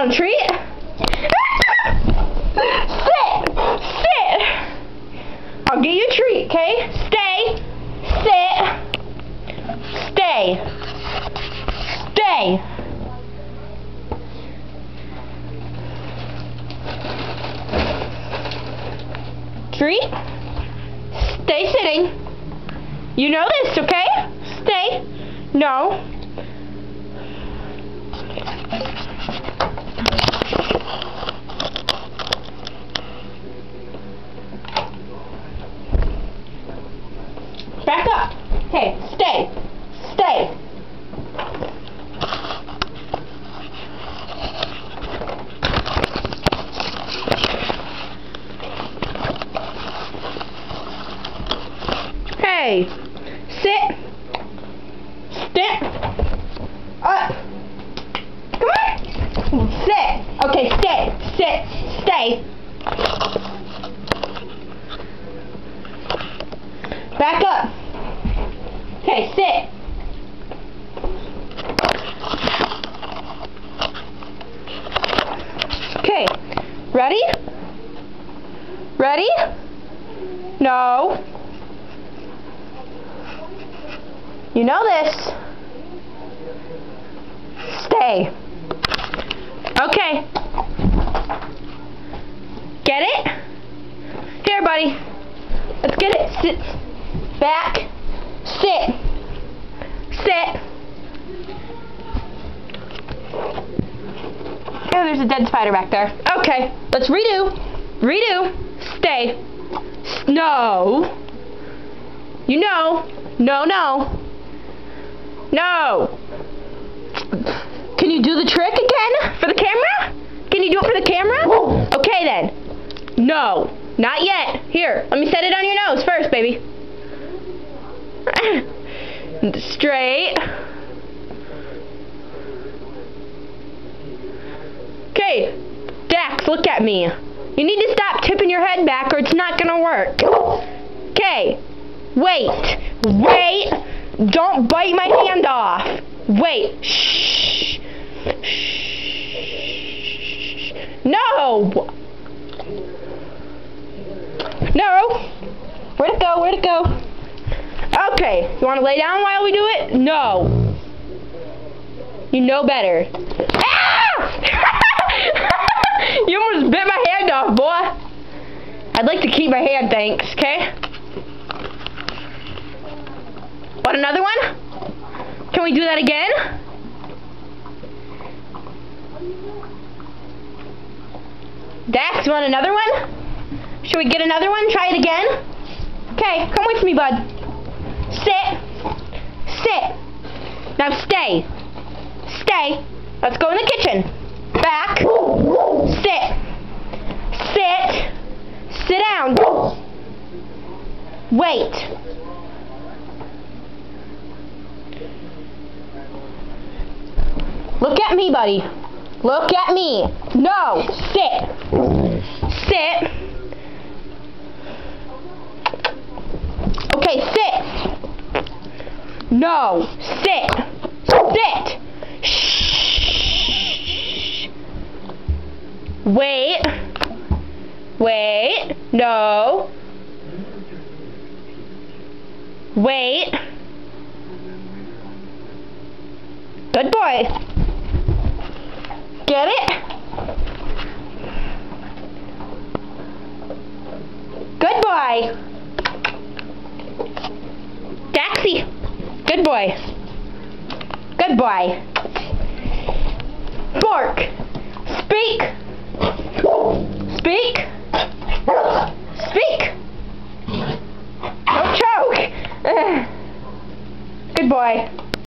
Want a treat? Sit! Sit! I'll get you a treat, okay? Stay! Sit! Stay! Stay! Treat? Stay sitting. You know this, okay? Stay. No. Back up. Okay, stay. Stay. Hey, sit. Stand up. Come on. Sit. Okay, stay. Sit. Stay. Back up. Okay, sit. Okay, ready? Ready? No. You know this. Stay. Okay. Get it? Here, buddy. Let's get it. Sit. Back. Sit. Sit. Oh, there's a dead spider back there. Okay. Let's redo. Redo. Stay. No. You know. No, no. No! Can you do the trick again? For the camera? Can you do it for the camera? Okay then. No. Not yet. Here, let me set it on your nose first, baby. Straight. Okay. Dax, look at me. You need to stop tipping your head back or it's not gonna work. Okay. Wait. Wait. Don't bite my hand off. Wait. Shh. Shh. No. No. Where'd it go? Where'd it go? Okay. You want to lay down while we do it? No. You know better. Ah! You almost bit my hand off, boy. I'd like to keep my hand, thanks. Okay? Want another one? Can we do that again? Dax, you want another one? Should we get another one? Try it again? Okay, come with me, bud. Sit. Sit. Now stay. Stay. Let's go in the kitchen. Back. Sit. Sit. Sit down. Wait. Look at me, buddy. Look at me. No. Sit. Sit. Okay, sit. No. Sit. Sit. Shh. Wait. Wait. No. Wait. Good boy. Get it? Good boy. Daxie. Good boy. Good boy. Bark. Speak. Speak. Speak. Don't choke. Good boy.